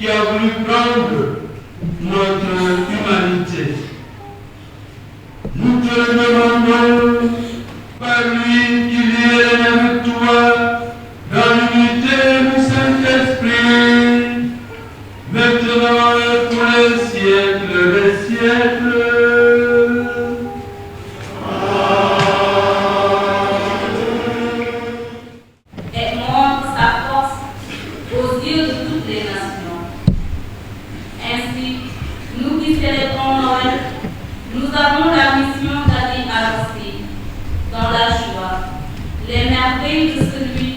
qui a voulu prendre notre humanité. Nous te le demandons par lui qui vit avec toi dans l'unité du Saint-Esprit, maintenant et pour les siècles des siècles. Et montre sa force aux yeux de toutes les nations. Ainsi, nous qui célébrons Noël, nous avons la mission d'aller annoncer dans la joie les merveilles de celui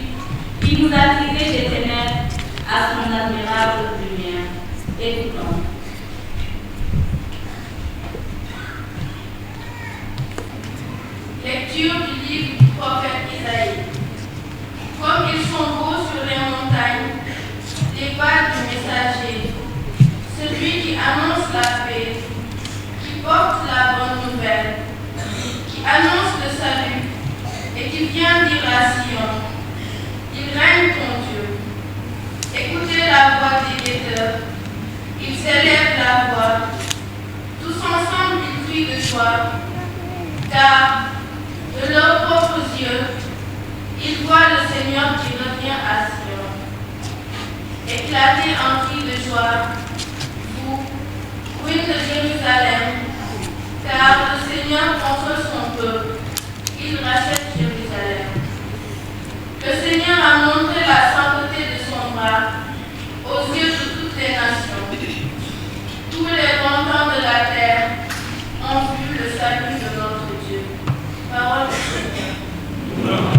qui nous a tirés des ténèbres à son admirable lumière. Écoutons. Lecture du livre du prophète Isaïe. Comme ils sont beaux sur les montagnes, les pas du messager, celui qui annonce la paix, qui porte la bonne nouvelle, qui annonce le salut et qui vient dire à Sion, il règne ton Dieu. Écoutez la voix des guetteurs, ils élèvent la voix, tous ensemble ils crient de joie, car de leurs propres yeux, ils voient le Seigneur qui revient à Sion. Éclatez en cris de joie, vous, ruines de Jérusalem, car le Seigneur contre son peuple, il rachète Jérusalem. Le Seigneur a montré la sainteté de son bras aux yeux de toutes les nations. Tous les montants de la terre ont vu le salut de notre Dieu. Parole du Seigneur.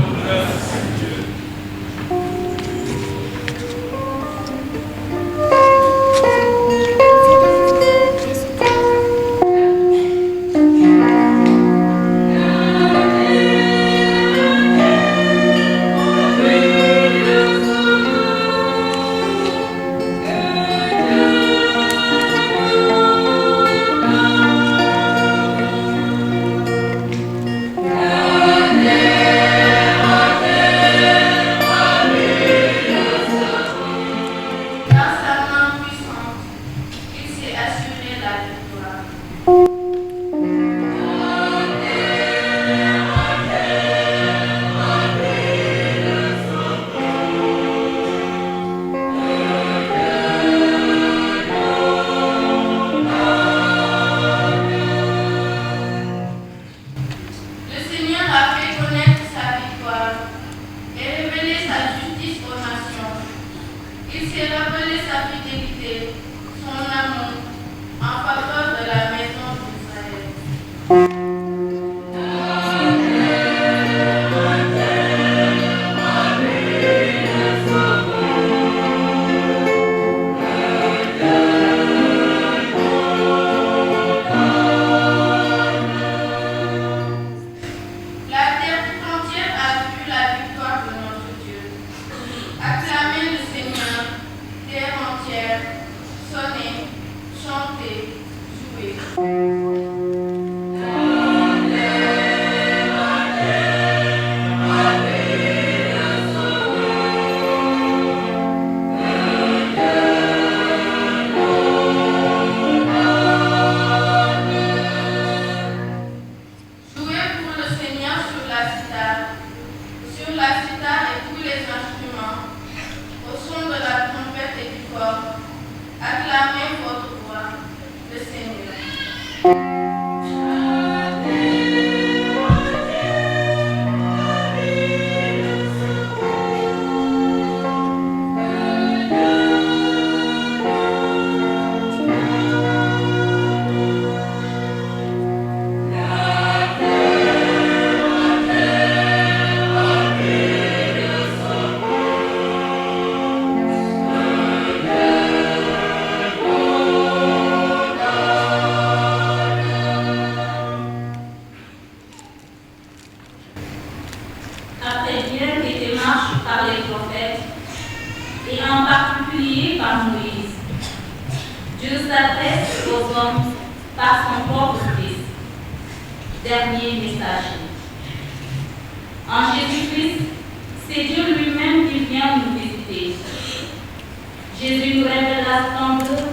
Jésus nous révèle la splendeur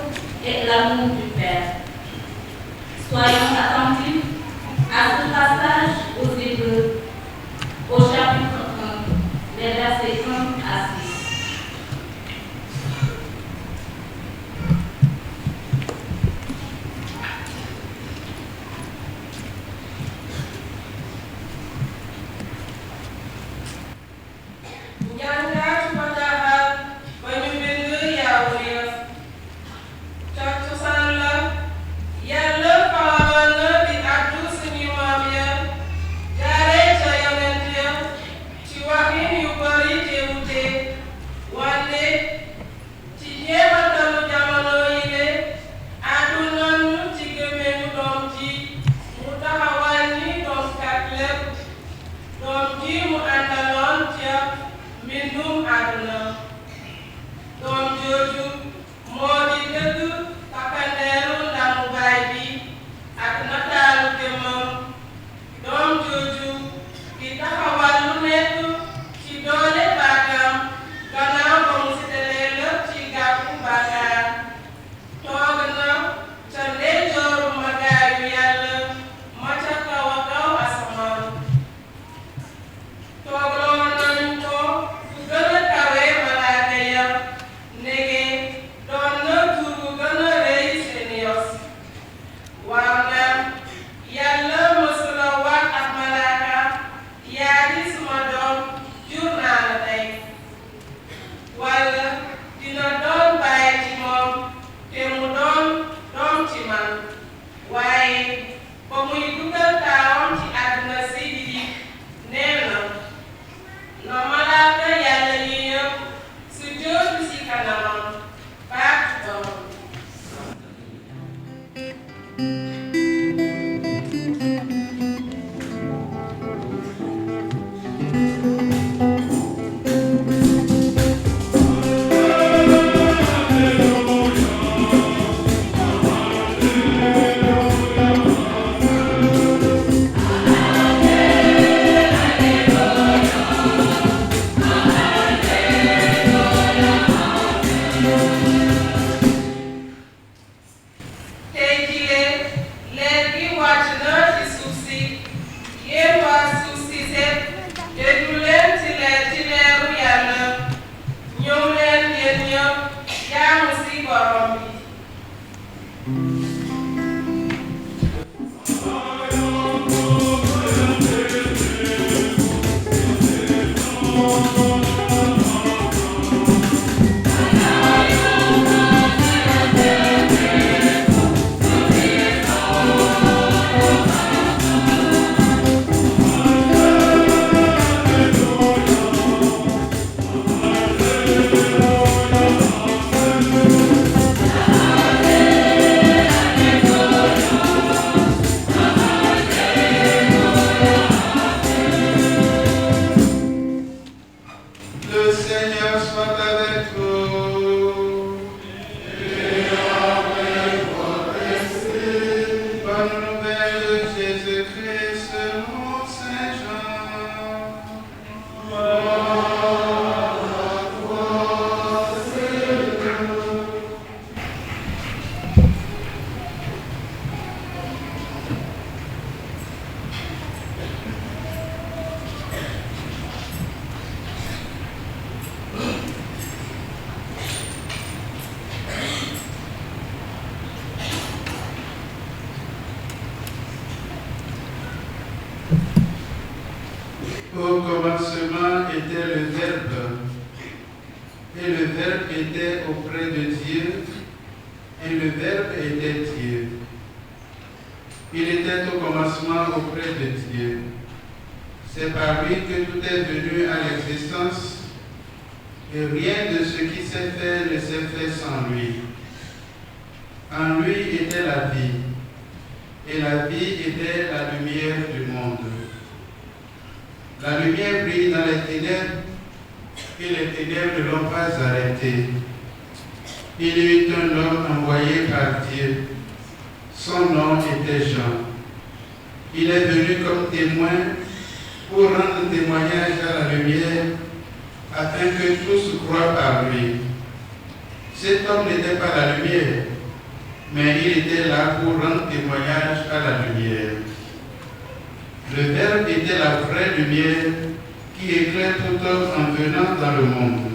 et l'amour du Père. Soyons attentifs à ce passage aux Hébreux, au chapitre 1, les versets 1 à 6. Au commencement était le Verbe, et le Verbe était auprès de Dieu, et le Verbe était Dieu. Il était au commencement auprès de Dieu. C'est par lui que tout est venu à l'existence, et rien de ce qui s'est fait ne s'est fait sans lui. En lui était la vie, et la vie était la lumière du monde. La lumière brille dans les ténèbres, et les ténèbres ne l'ont pas arrêté. Il y eut un homme envoyé par Dieu. Son nom était Jean. Il est venu comme témoin pour rendre témoignage à la lumière, afin que tous croient par lui. Cet homme n'était pas la lumière, mais il était là pour rendre témoignage à la lumière. Le Verbe était la vraie lumière qui éclaire tout homme en venant dans le monde.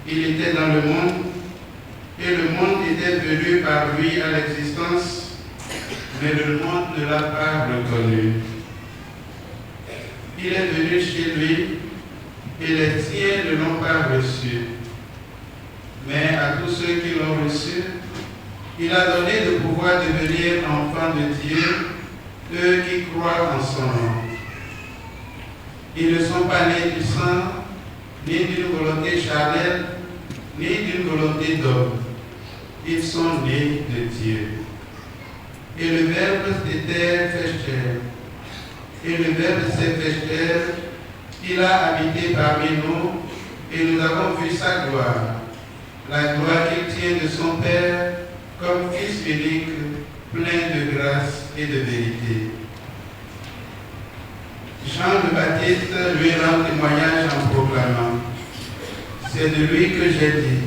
Il était dans le monde, et le monde était venu par lui à l'existence, mais le monde ne l'a pas reconnu. Il est venu chez lui, et les siens ne l'ont pas reçu. Mais à tous ceux qui l'ont reçu, il a donné le pouvoir de devenir enfants de Dieu, eux qui croient en son nom. Ils ne sont pas nés du sang, ni d'une volonté charnelle, ni d'une volonté d'homme. Ils sont nés de Dieu. Et le Verbe s'était fait chair. Et le Verbe s'est fait chair. Il a habité parmi nous, et nous avons vu sa gloire. La gloire qu'il tient de son Père, comme Fils unique, plein de grâce et de vérité. Jean le Baptiste lui rend témoignage en proclamant: c'est de lui que j'ai dit,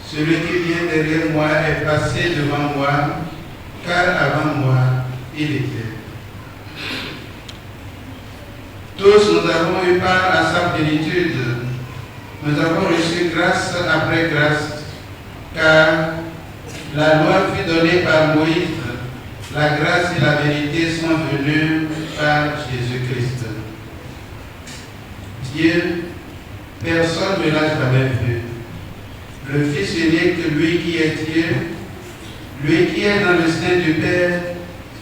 celui qui vient derrière moi est passé devant moi, car avant moi, il était. Tous nous avons eu part à sa plénitude. Nous avons reçu grâce après grâce, car la loi fut donnée par Moïse, la grâce et la vérité sont venues par Jésus-Christ. Dieu, personne ne l'a jamais vu. Le Fils unique, lui qui est Dieu, lui qui est dans le sein du Père,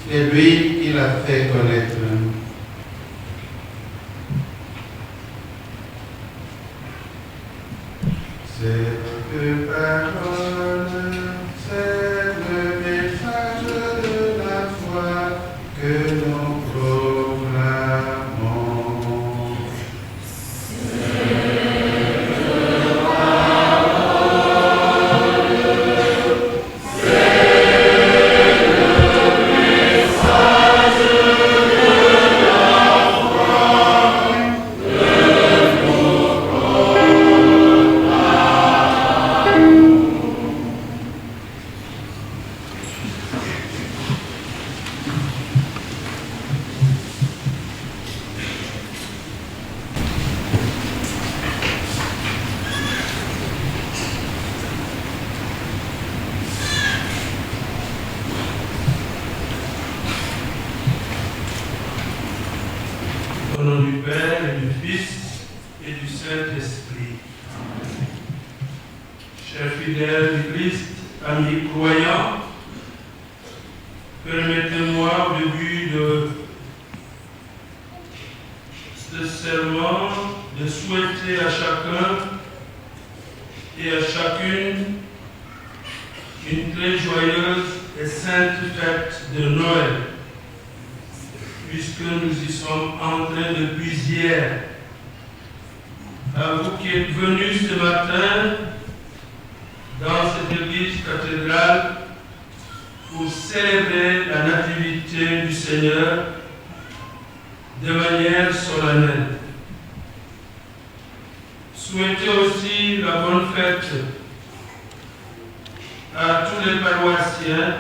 c'est lui qui l'a fait connaître. Cette parole, c'est le message de la foi que nous proclamons. Au nom du Père, et du Fils, et du Saint-Esprit. Chers fidèles du Christ, amis croyants, permettez-moi au début de ce serment de souhaiter à chacun et à chacune une très joyeuse et sainte fête de Noël, puisque nous y sommes entrés depuis hier. À vous qui êtes venus ce matin dans cette église cathédrale pour célébrer la nativité du Seigneur de manière solennelle. Souhaitez aussi la bonne fête à tous les paroissiens,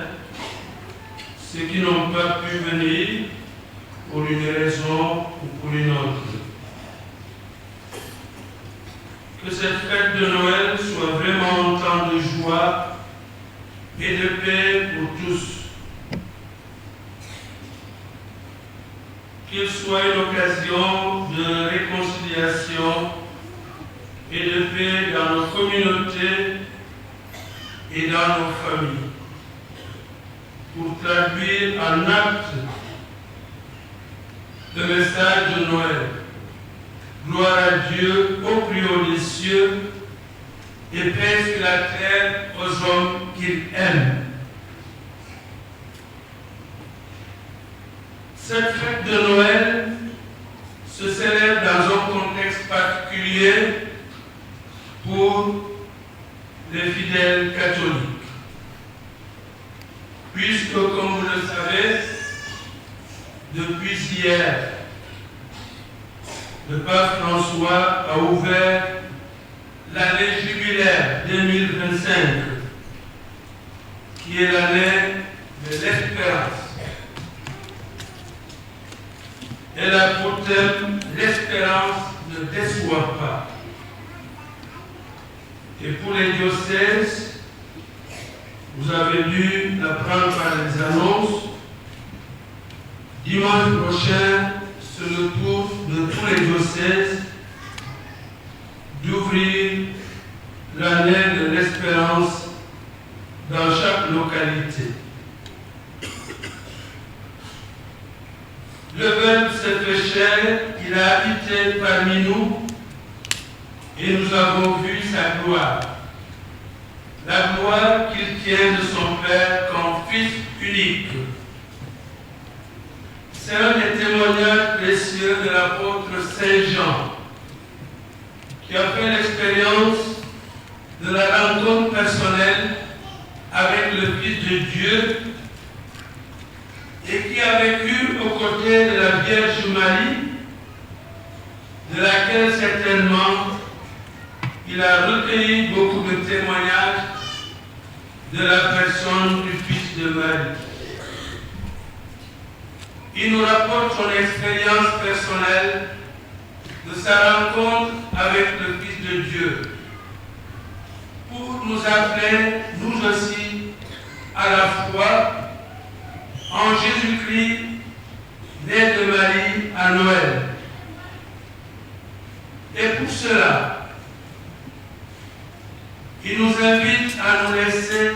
ceux qui n'ont pas pu venir pour une raison ou pour une autre. Que cette fête de Noël soit vraiment un temps de joie et de paix pour tous. Qu'il soit une occasion de réconciliation et de paix dans nos communautés et dans nos familles. Pour traduire en acte le message de Noël. Gloire à Dieu au plus haut des cieux et paix sur la terre aux hommes qu'il aime. Cette fête de Noël se célèbre dans un contexte particulier pour les fidèles catholiques. Puisque, comme vous le savez, depuis hier, le pape François a ouvert l'année jubilaire jubilé 2025, qui est l'année de l'espérance. Elle a pour thème l'espérance ne déçoit pas. Et pour les diocèses, vous avez dû l'apprendre par les annonces. Dimanche prochain, c'est le tour de tous les diocèses d'ouvrir l'année de l'espérance dans chaque localité. Le Verbe s'est fait chair, il a habité parmi nous et nous avons vu sa gloire. La gloire qu'il tient de son Père comme Fils unique. C'est un des témoignages précieux de l'apôtre Saint Jean, qui a fait l'expérience de la rencontre personnelle avec le Fils de Dieu et qui a vécu aux côtés de la Vierge Marie, de laquelle certainement il a recueilli beaucoup de témoignages de la personne du Fils de Marie. Il nous rapporte son expérience personnelle de sa rencontre avec le Fils de Dieu pour nous appeler, nous aussi, à la foi en Jésus-Christ, né de Marie à Noël. Et pour cela, il nous invite à nous laisser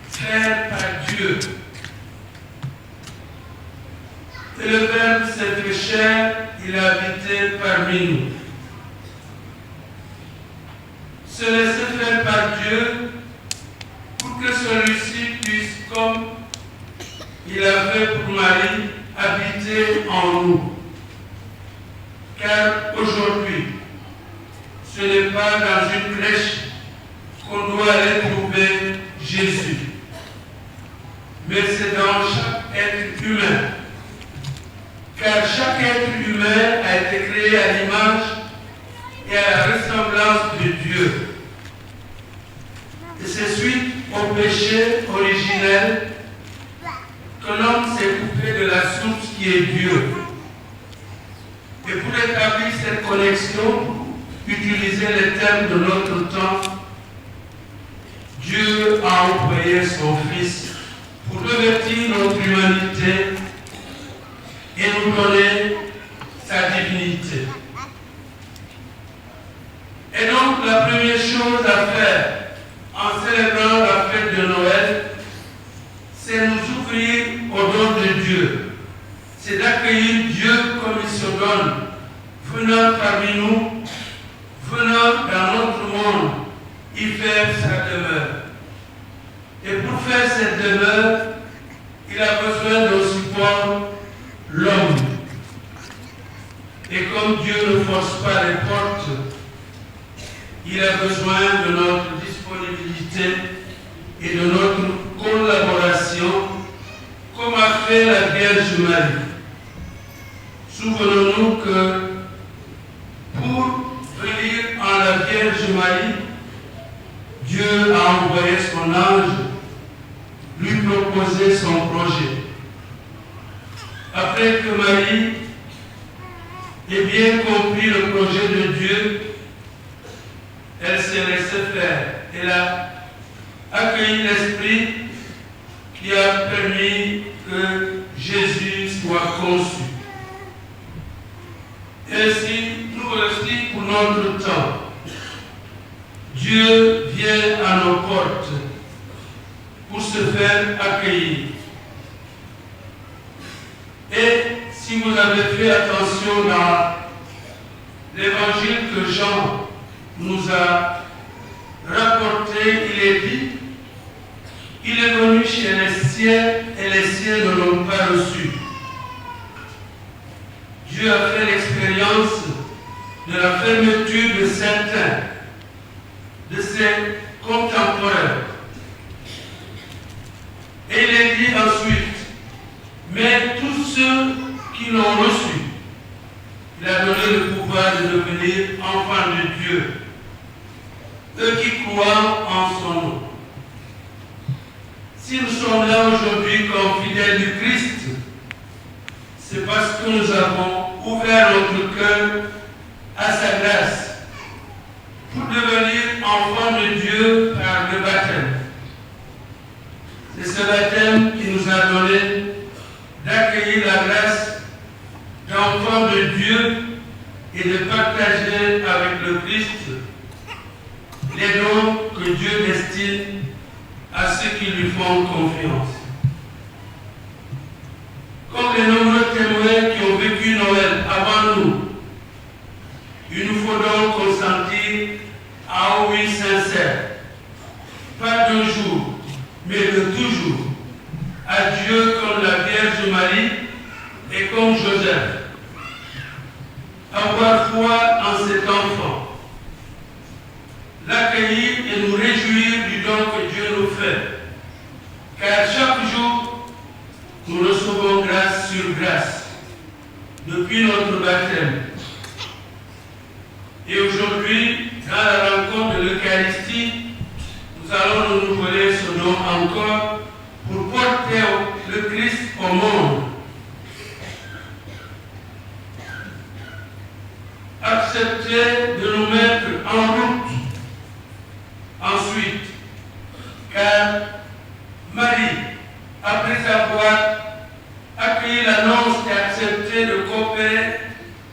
faire par Dieu. Et le Verbe s'est fait chair, il a habité parmi nous. Se laisser faire par Dieu pour que celui-ci puisse, comme il a fait pour Marie, habiter en nous. Car aujourd'hui, ce n'est pas dans une crèche qu'on doit aller trouver Jésus, mais c'est dans chaque être humain. Car chaque être humain a été créé à l'image et à la ressemblance de Dieu. Et c'est suite au péché originel que l'homme s'est coupé de la source qui est Dieu. Et pour établir cette connexion, utiliser les termes de notre temps, Dieu a envoyé son Fils pour revêtir notre humanité et nous donner sa divinité. Et donc la première chose à faire en célébrant la fête de Noël, c'est nous ouvrir au don de Dieu. C'est d'accueillir Dieu comme il se donne, venant parmi nous, venant dans notre monde, y faire sa demeure. Et pour faire cette demeure, il a besoin d'un support, l'homme. Et comme Dieu ne force pas les portes, il a besoin de notre disponibilité et de notre collaboration, comme a fait la Vierge Marie. Souvenons-nous que pour venir en la Vierge Marie, Dieu a envoyé son ange lui proposer son projet. Après que Marie ait bien compris le projet de Dieu, elle s'est laissée faire. Elle a accueilli l'Esprit qui a permis que Jésus soit conçu. Ainsi, nous aussi, pour notre temps, Dieu vient à nos portes pour se faire accueillir. Et si vous avez fait attention dans l'évangile que Jean nous a rapporté, il est dit, il est venu chez les siens et les siens ne l'ont pas reçu. Dieu a fait l'expérience de la fermeture de certains, de ses contemporains. Et il est dit ensuite, mais tous ceux qui l'ont reçu, il a donné le pouvoir de devenir enfants de Dieu. Eux qui croient son nom. Si nous sommes là aujourd'hui comme fidèles du Christ, c'est parce que nous avons ouvert notre cœur à sa grâce pour devenir enfants de Dieu par le baptême. C'est ce baptême qui nous a donné d'accueillir la grâce d'enfants de Dieu et de partager avec le Christ les dons que Dieu destine à ceux qui lui font confiance. Comme les nombreux témoins qui ont vécu Noël avant nous, il nous faut donc consentir à un oui sincère, pas d'un jour, mais de toujours, à Dieu comme la Vierge Marie et comme Joseph. Avoir foi en cet enfant, l'accueillir et nous réjouir du don que Dieu nous fait, car chaque jour, nous recevons grâce sur grâce, depuis notre baptême. Et aujourd'hui, dans la rencontre de l'Eucharistie, nous allons nous renouveler ce don encore pour porter le Christ au monde. Accepter de nous mettre en route ensuite, car Marie, après avoir accueilli l'annonce et accepté de coopérer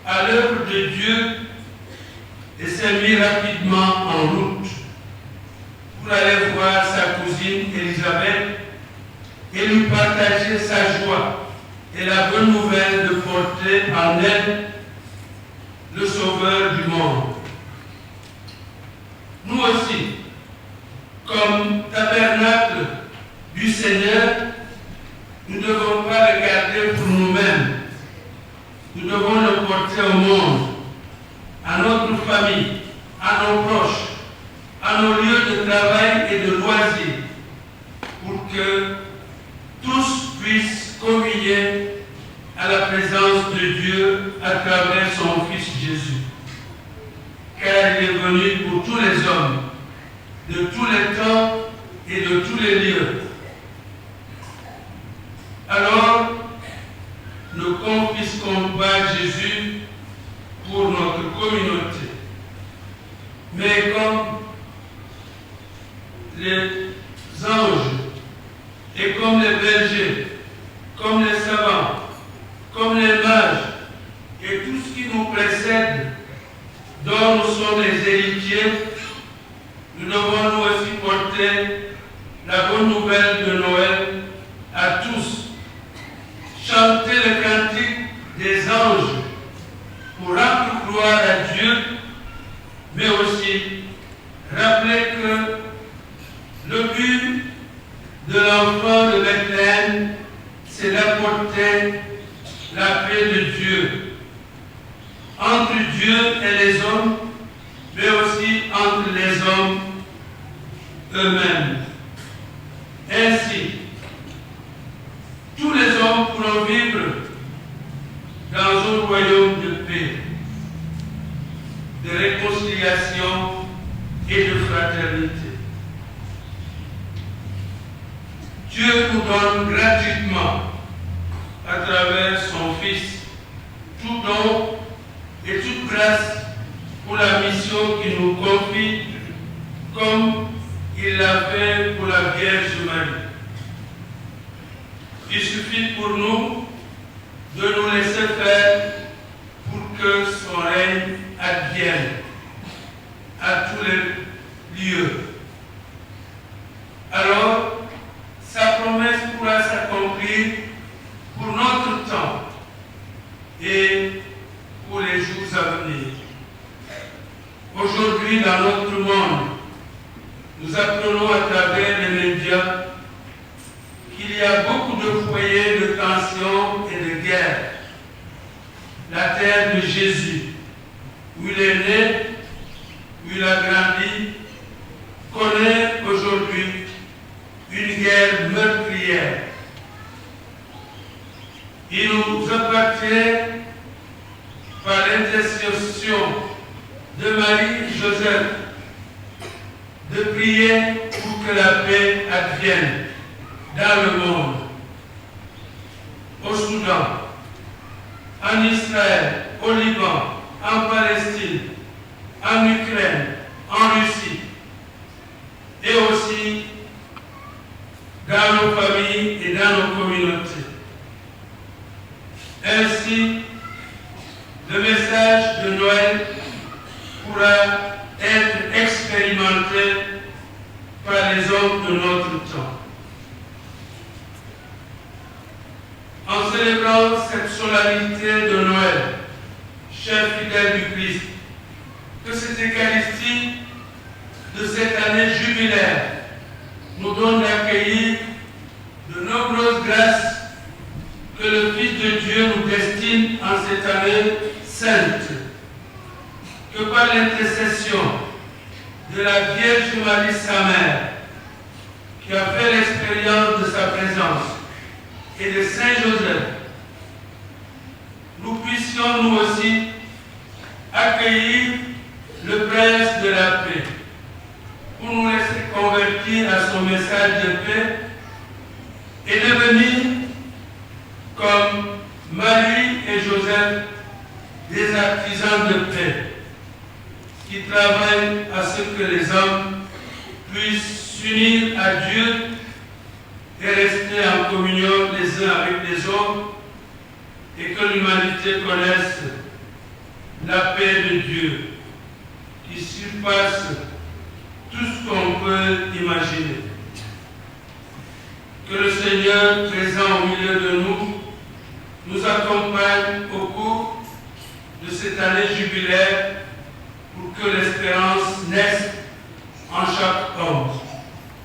à l'œuvre de Dieu, et s'est mis rapidement en route pour aller voir sa cousine Élisabeth et lui partager sa joie et la bonne nouvelle de porter en elle le Sauveur du monde. Nous aussi, comme tabernacle du Seigneur, nous ne devons pas le garder pour nous-mêmes. Nous devons le porter au monde, à notre famille, à nos proches, à nos lieux de travail et de loisirs, pour que tous puissent communier à la présence de Dieu à travers son Fils Jésus. Car il est venu pour tous les hommes, de tous les temps et de tous les lieux. Alors, ne confisquons pas Jésus pour notre communauté, mais comme les anges et comme les bergers, comme les savants, comme les mages et tout ce qui nous précède, dont nous sommes les héritiers, nous devons nous aussi porter la bonne nouvelle de Noël à tous. Chanter le cantique des anges pour rendre gloire à Dieu, mais aussi rappeler que le but de l'enfant de Bethléem, c'est d'apporter la paix de Dieu entre Dieu et les hommes, mais aussi entre les hommes eux-mêmes. Ainsi, tous les hommes pourront vivre dans un royaume de paix, de réconciliation et de fraternité. Dieu nous donne gratuitement, à travers son Fils, tout don et toute grâce pour la mission qu'il nous confie, comme il l'a fait pour la Vierge Marie. Il suffit pour nous de nous laisser faire pour que son règne advienne à tous les lieux. Alors, sa promesse pourra s'accomplir pour notre temps et pour les jours à venir. Aujourd'hui, dans notre monde, nous apprenons à travers les médias qu'il y a beaucoup de foyers de tension et de guerre. La terre de Jésus, où il est né, où il a grandi, connaît aujourd'hui une guerre meurtrière. Il nous appartient, par l'intercession de Marie-Joseph, de prier pour que la paix advienne dans le monde, au Soudan, en Israël, au Liban, en Palestine, en Ukraine, en Russie, et aussi dans nos familles et dans nos communautés. Ainsi, le message de Noël pourra être expérimenté par les hommes de notre temps. En célébrant cette solennité de Noël, chers fidèles du Christ, que cette Eucharistie de cette année jubilaire nous donne d'accueillir de nombreuses grâces que le Fils de Dieu nous destine en cette année sainte. Que par l'intercession de la Vierge Marie, sa mère, qui a fait l'expérience de sa présence, et de Saint Joseph, nous puissions nous aussi accueillir le Prince de la paix, pour nous laisser convertir à son message de paix et devenir, comme Marie et Joseph, des artisans de paix, qui travaillent à ce que les hommes puissent s'unir à Dieu et rester en communion les uns avec les autres, et que l'humanité connaisse la paix de Dieu qui surpasse tout ce qu'on peut imaginer. Que le Seigneur présent au milieu de nous accompagne au cours de cette année jubilaire pour que l'espérance naisse en chaque homme.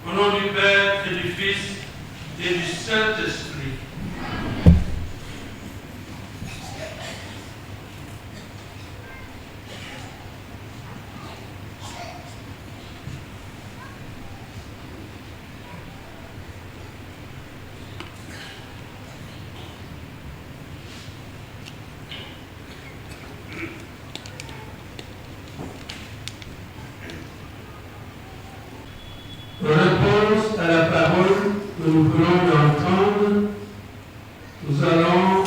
Au nom du Père et du Fils et du Saint-Esprit. En réponse à la parole que nous venons d'entendre, nous allons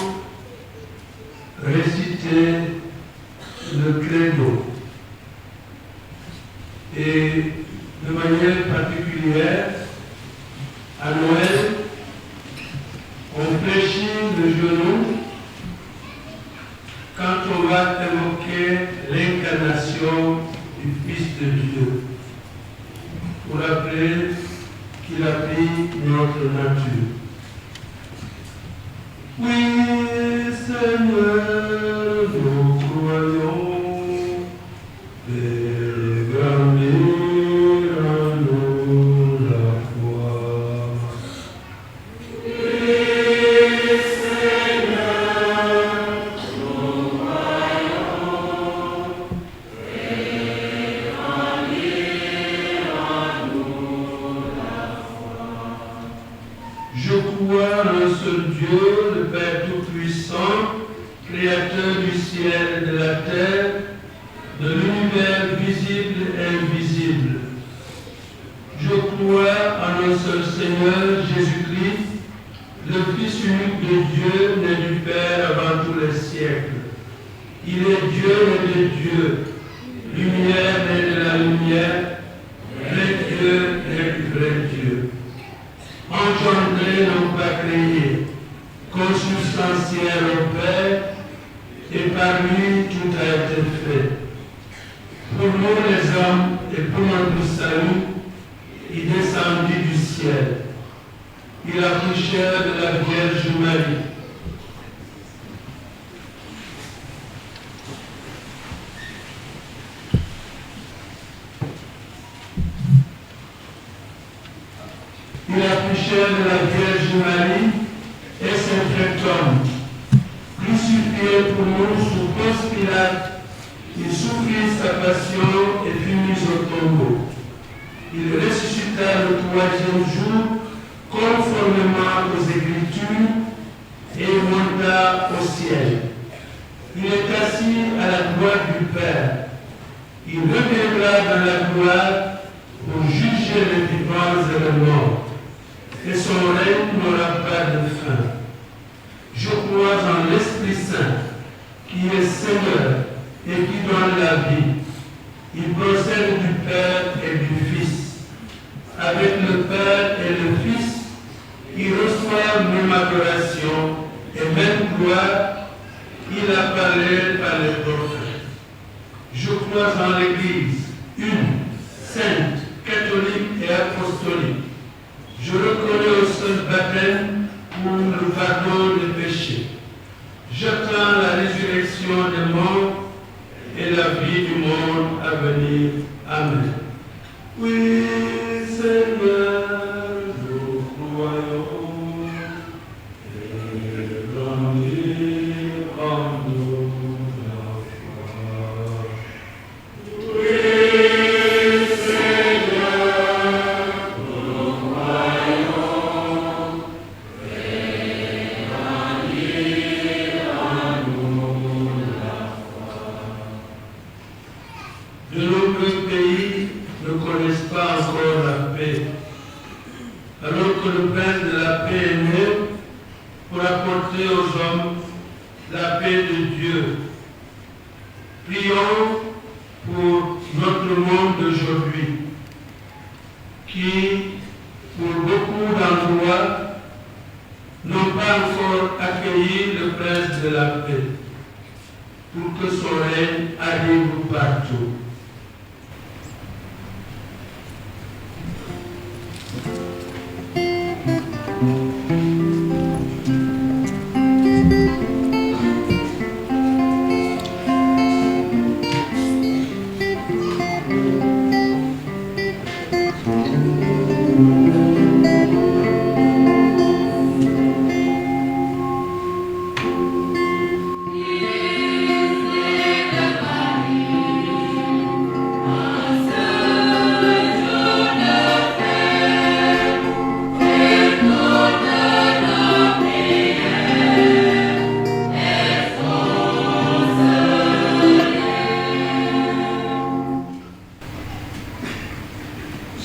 réciter le credo. Et de manière particulière, à Noël, on fléchit le genou quand on va évoquer l'incarnation du Fils de Dieu, pour rappeler qu'il a pris notre nature. Oui, Seigneur, nous croyons, et grandir en nous la foi. Oui, Seigneur, nous croyons, et grandir en nous la foi. Je crois en un seul Dieu, le Père Tout-Puissant, Créateur du ciel et de la terre, de l'univers visible et invisible. Je crois en un seul Seigneur, Jésus-Christ, le Fils unique de Dieu, né du Père avant tous les siècles. Il est Dieu né de Dieu, lumière né de la lumière, vrai Dieu né du vrai Dieu. Engendré, non pas créé, consubstantiel au Père, et par lui tout a été fait. Pour nous les hommes et pour notre salut, il descendit du ciel. Il a pris chair de la Vierge Marie. Il a pris chair de la Vierge Marie et s'est fait homme. Crucifié pour nous sous Ponce Pilate, il souffrit sa passion et fut mis au tombeau. Il ressuscita le troisième jour, conformément aux Écritures, et monta au ciel. Il est assis à la droite du Père. Il reviendra dans la gloire pour juger les vivants être mort, et son règne n'aura pas de fin. Je crois en l'Esprit Saint, qui est Seigneur et qui donne la vie. Il procède du Père et du Fils. Avec le Père et le Fils, il reçoit même adoration et même gloire. Il a parlé par les prophètes. Je crois en l'Église, une, sainte, catholique et apostolique. Je reconnais au seul baptême pour le pardon des péchés. J'attends la résurrection des morts et la vie du monde à venir. Amen. Oui, Seigneur, nous croyons et grandis en nous la foi. Oui, Seigneur, nous croyons et grandis en nous la foi. De nombreux pays ne connaissent pas encore la paix, alors que le Prince de la paix est né pour apporter aux hommes la paix de Dieu. Prions pour notre monde d'aujourd'hui, qui, pour beaucoup d'endroits, n'ont pas encore accueilli le Prince de la paix, pour que son règne arrive partout.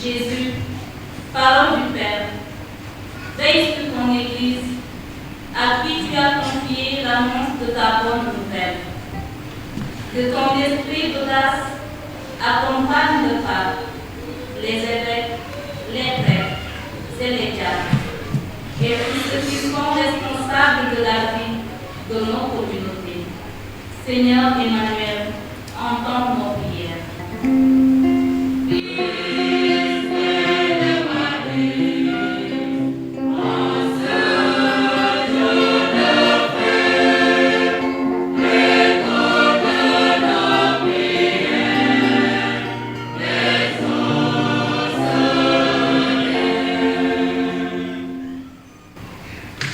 Jésus, parole du Père, veille sur ton Église, à qui tu as confié l'annonce de ta bonne nouvelle. Que ton esprit d'audace accompagne le pape, les évêques, les prêtres et les diacres, et tous ceux qui sont responsables de la vie de nos communautés. Seigneur Emmanuel, entends nos prières.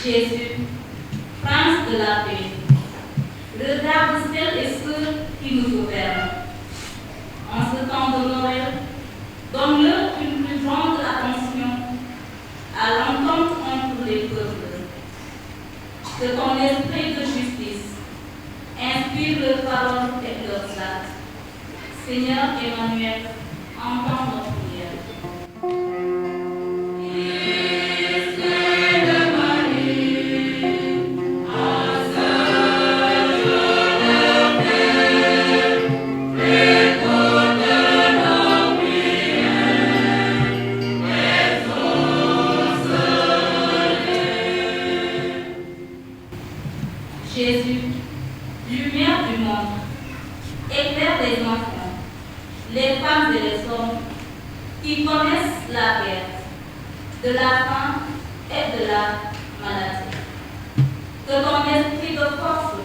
Jésus, Prince de la paix, regarde celles et ceux qui nous gouvernent. En ce temps de Noël, donne-leur une plus grande attention à l'entente entre les peuples. Que ton esprit de justice inspire leurs paroles et leurs actes. Seigneur Emmanuel, entends nos prières. Jésus, lumière du monde, éclair des enfants, les femmes et les hommes qui connaissent la guerre, de la faim et de la maladie. Que ton esprit de force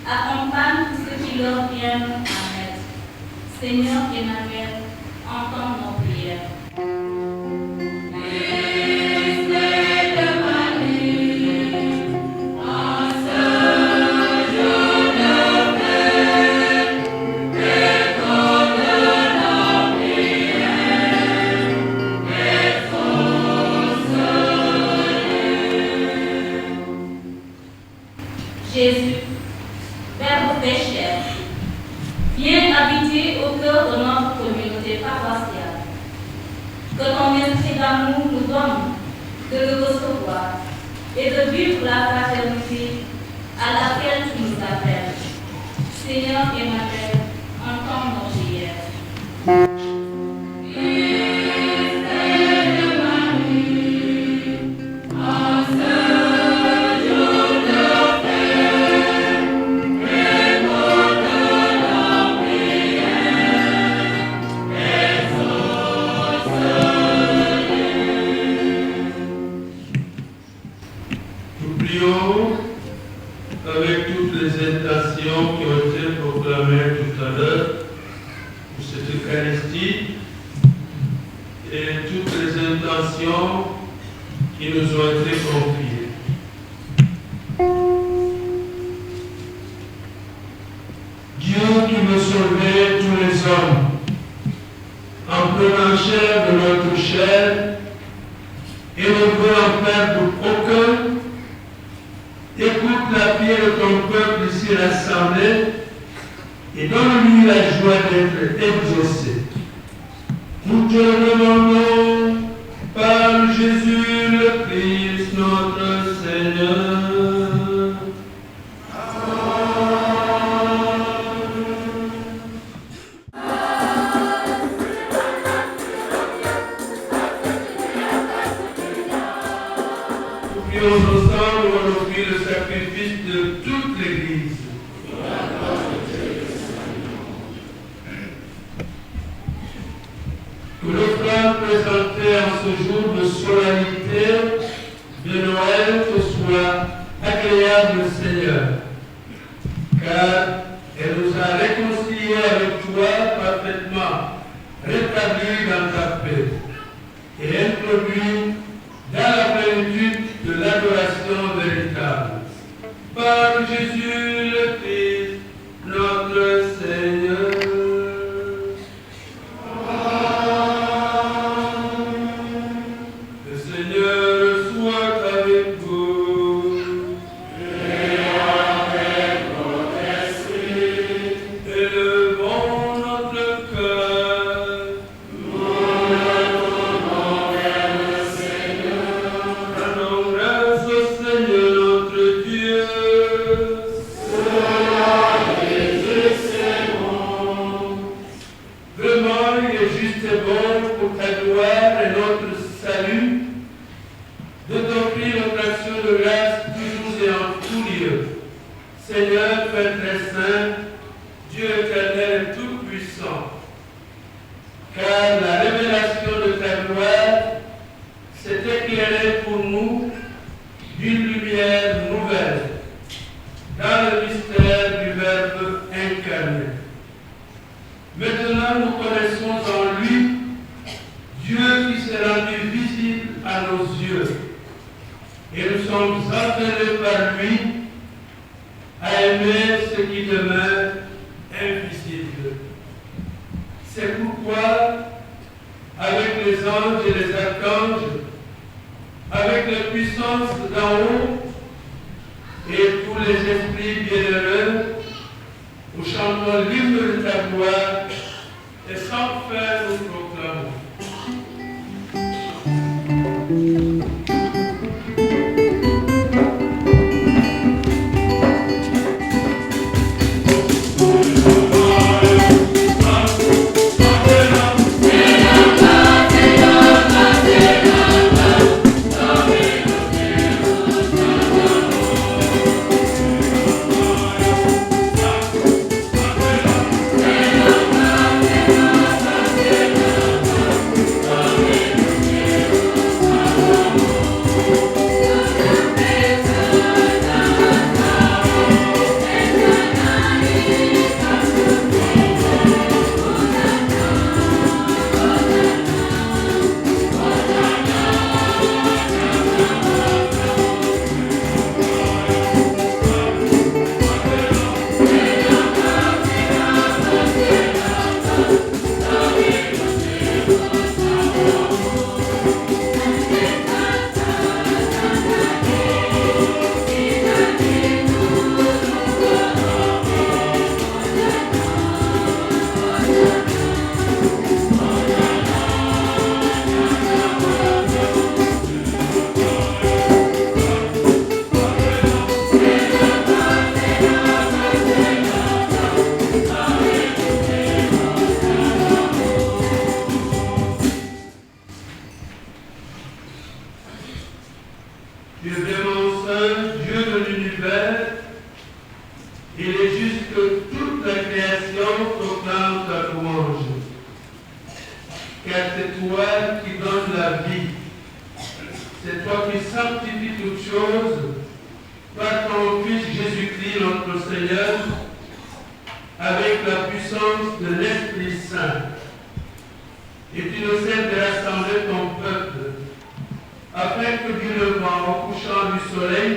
accompagne tous ceux qui leur viennent en aide. Seigneur Emmanuel, entends nos prières. Jésus, Verbe fait chair, viens habiter au cœur de notre communauté paroissiale. Que ton esprit d'amour de le recevoir et de vivre la fraternité à laquelle tu nous appelles. Seigneur Emmanuel, entends nos prières. Nous prions avec toutes les intentions qui ont été proclamées tout à l'heure pour cette Eucharistie et toutes les intentions qui nous ont été confiées. Dieu qui veut sauver tous les hommes en prenant chair de notre chair et ne veut en perdre aucun, écoute la prière de ton peuple ici rassemblé et donne-lui la joie d'être exaucé. Nous te le demandons par Jésus le Christ, notre Seigneur. Nous prions ensemble pour offrir le sacrifice de toute l'Église. Que l'offrande présentée en ce jour de solennité de Noël te soit agréable, Seigneur, car elle nous a réconciliés avec toi parfaitement, rétablis dans ta paix, et introduits dans la plénitude de l'adoration véritable. Par Jésus le Christ, notre Seigneur. Le Seigneur soit avec vous. Et avec votre esprit. Élevons notre cœur. Nous le tournons vers le Seigneur. Rendons grâce au Seigneur notre Dieu. Cela est juste et bon. Vraiment, il est juste et bon pour ta gloire et notre salut de t'offrir notre action de grâce toujours et en tout lieu. Seigneur, Père très saint, Dieu éternel et tout-puissant, car la révélation de ta gloire s'est éclairée pour nous d'une lumière nouvelle dans le mystère du Verbe incarné. Maintenant, nous connaissons en lui Dieu qui s'est rendu visible à nos yeux. Et nous sommes appelés par lui à aimer ce qui demeure invisible. C'est pourquoi, avec les anges et les archanges, avec les puissances d'en haut et tous les esprits bienheureux, nous chantons l'hymne de ta gloire et sans fin nous proclamons. Yeah. Tu es vraiment saint, Dieu de l'univers. Il est juste que toute la création proclame ta louange. Car c'est toi qui donnes la vie. C'est toi qui sanctifies toutes choses par ton Fils Jésus-Christ, notre Seigneur, avec la puissance de l'Esprit Saint. Et tu ne cesses de rassembler ton peuple, afin que du levant au couchant du soleil,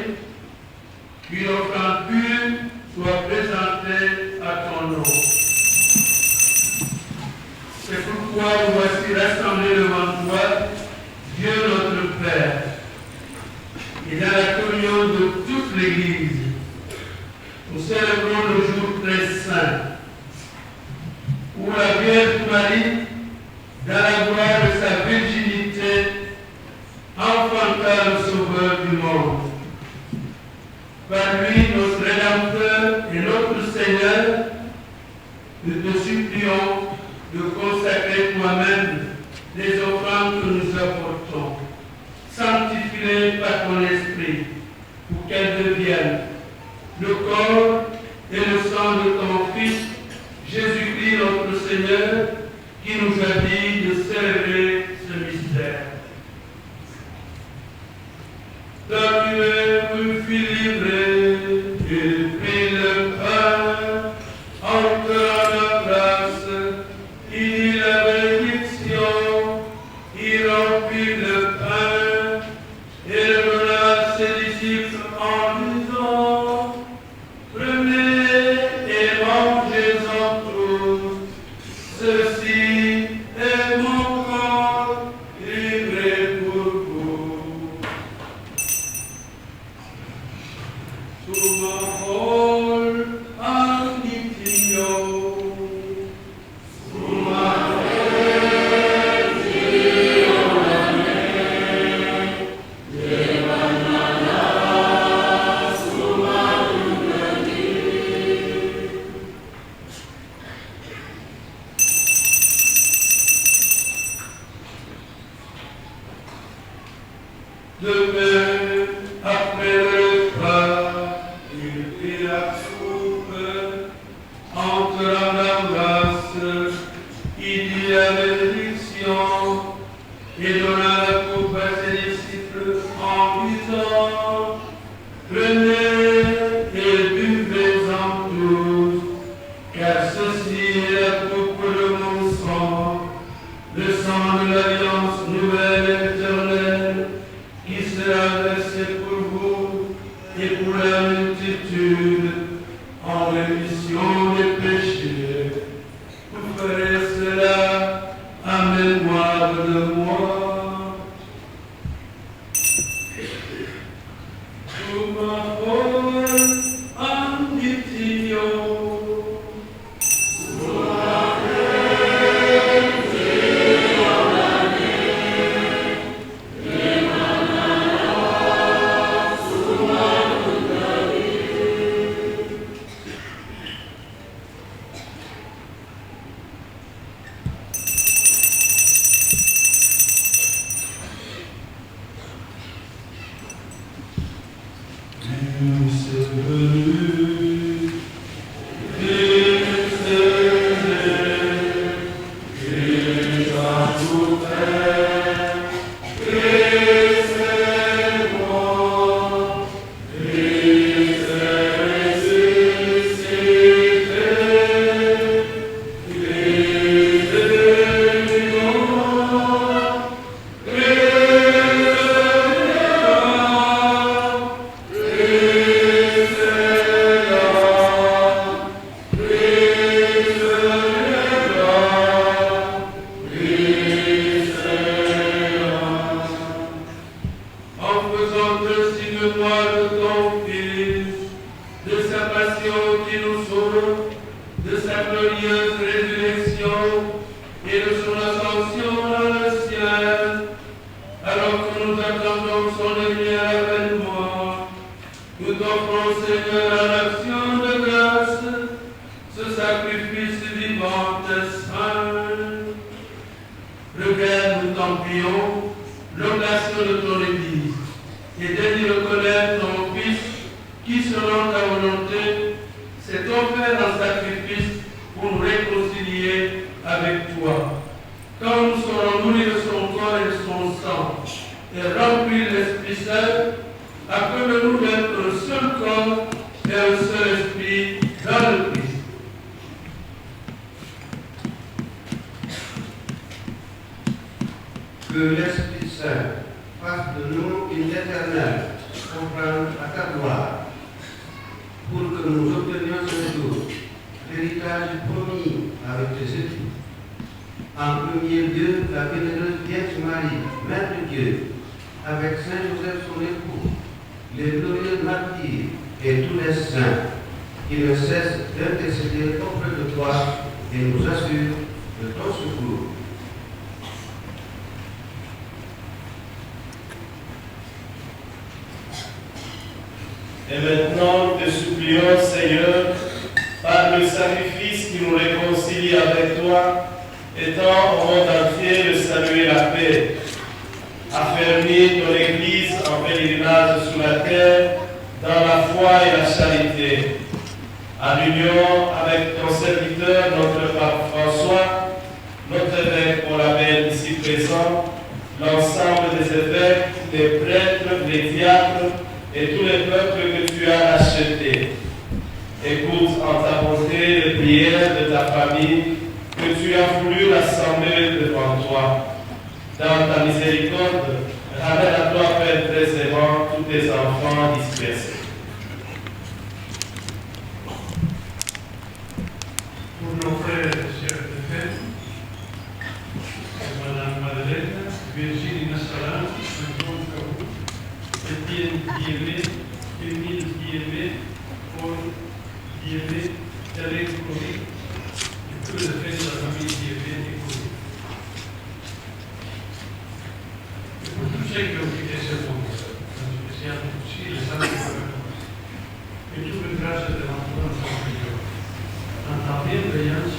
une offrande pure soit présentée à ton nom. C'est pourquoi nous voici rassemblés devant toi, Dieu notre Père, et dans la communion de toute l'Église, nous célébrons le jour très saint, où la Vierge Marie, dans la gloire de sa virginité, enfanta le Sauveur du monde. Par lui, notre Rédempteur et notre Seigneur, nous te supplions de consacrer toi-même les offrandes que nous apportons. Sanctifie-les par ton esprit, pour qu'elles deviennent le corps et le sang de ton Fils, Jésus-Christ notre Seigneur, qui nous a dit de célébrer ce mystère. Ta lumière fut livrée, et prit le pain, en te la grâce, il dit la bénédiction, il remplit le pain, et le donna à ses disciples en disant, prenez et mangez-en tous, ceci est mon corps livré pour vous. Sous ma parole, Anitio. Demain, après le repas, il prit la soupe, entre la grâce, il dit la bénédiction, et donna la coupe à ses disciples en disant, prenez et buvez-en tous, car ceci est la coupe de mon sang, le sang de l'alliance nouvelle et éternelle, qui sera versé pour vous et pour la multitude en rémission des péchés. Vous ferez cela à mémoire de moi. Sous ma parole, Anitio. et d'aider reconnaître ton Fils qui, selon ta volonté, s'est offert en sacrifice pour nous réconcilier avec toi. Quand nous serons nourris de son corps et de son sang, et remplis de l'Esprit Saint, appelle-nous d'être un seul corps et un seul esprit dans le Christ. Que l'Esprit Saint fasse de nous une éternelle offrande à ta gloire, pour que nous obtenions ce jour l'héritage promis avec tes époux. En premier lieu, la bienheureuse Vierge Marie, Mère de Dieu, avec Saint Joseph son époux, les glorieux martyrs et tous les saints qui ne cessent d'intercéder auprès de toi et nous assurent de ton secours. Et maintenant, te supplions, Seigneur, par le sacrifice qui nous réconcilie avec toi, étends au monde entier le salut et la paix. Affermis ton Église en pèlerinage sur la terre, dans la foi et la charité. En union avec ton serviteur, notre pape François, notre évêque Paul Abel ici présent, l'ensemble des évêques, des prêtres, des diacres et tous les peuples que tu as achetés. Écoute en ta bonté les prières de ta famille que tu as voulu rassembler devant toi. Dans ta miséricorde, ramène à toi, Père très aimant, tous tes enfants dispersés. Pour nos frères et sœurs de fête, Madame Madeleine, Virginie Nassaran, Antoine Kabou, Étienne Diémé, Émile Diémé, Paul Diémé, Tarek Kori, et tous les frères de la famille Diémé et Kori. Et pour tous ceux qui ont quitté ce monde, en spécial aussi les amis et toute une grâce de l'enfant de Dieu. En ta bienveillance,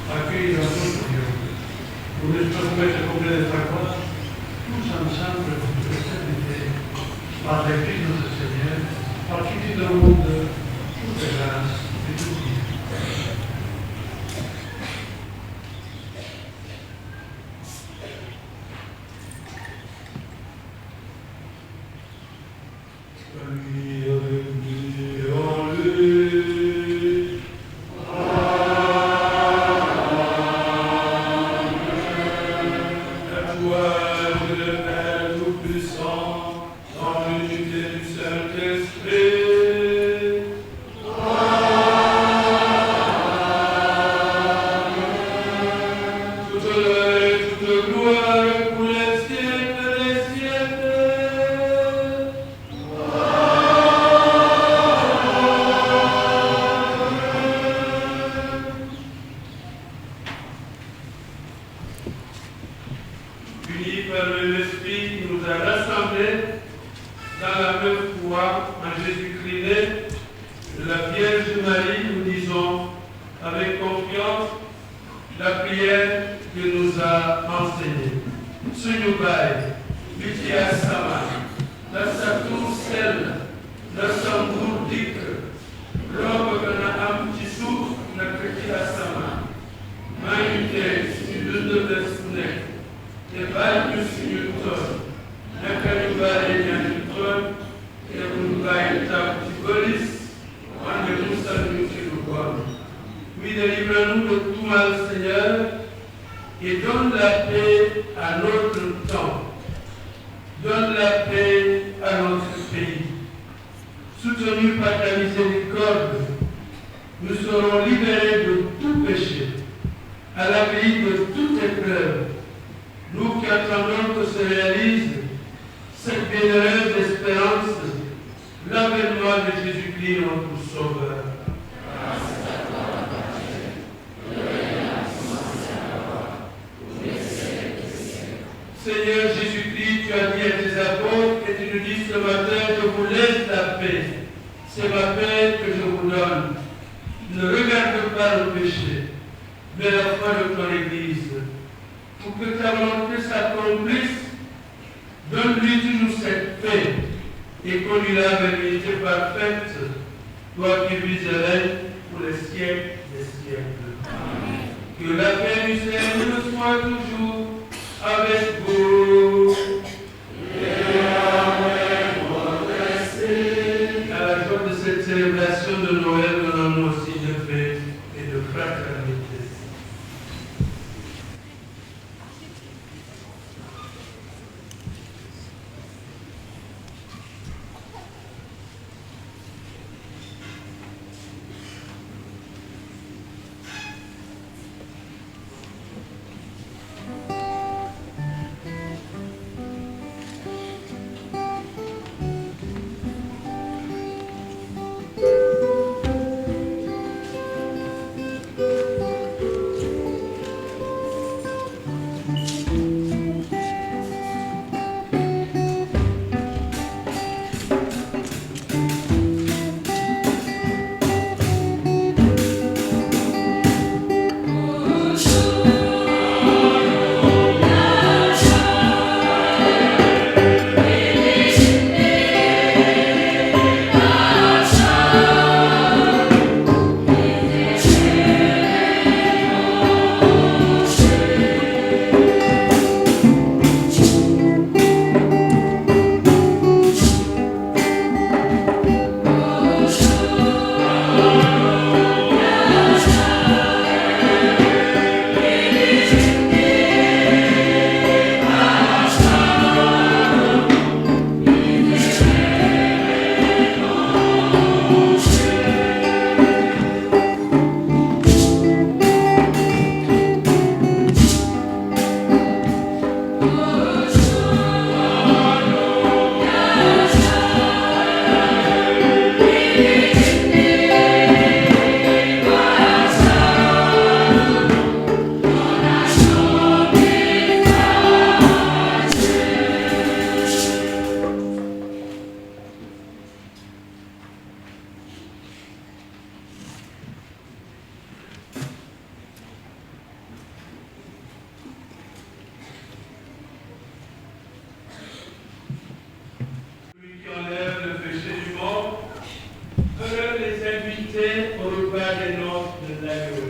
accueille la notre Dieu. Nous espérons être complets de ta gloire, tous ensemble pour te servir, par le Christ notre Seigneur, par qui tu donnes au monde toute grâce et tout bien. Oui, délivre-nous de tout mal, Seigneur, et donne la paix à notre temps. Donne la paix à notre pays. Soutenus par ta miséricorde, nous serons libérés de tout péché, à l'abri de toute épreuve. Nous qui attendons que se réalise cette bienheureuse espérance, l'avènement de Jésus-Christ, notre Sauveur. Seigneur Jésus-Christ, tu as dit à tes apôtres et tu nous dis ce matin, je vous laisse la paix. C'est ma paix que je vous donne. Ne regarde pas le péché, mais la foi de ton Église. Pour que ta volonté s'accomplisse, donne-lui tu nous cette paix et conduira vers l'unité parfaite, toi qui vis et règnes pour les siècles des siècles. Que la paix du Seigneur soit toujours avec vous. À la joie de cette célébration de Noël, donnons-nous aussi de paix et de fraternité. Au repas des noces de l'agneau.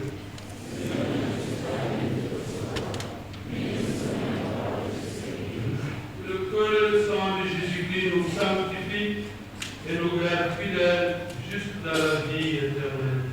Le corps et le sang de Jésus-Christ nous sanctifie et nous garde fidèles jusque dans la vie éternelle.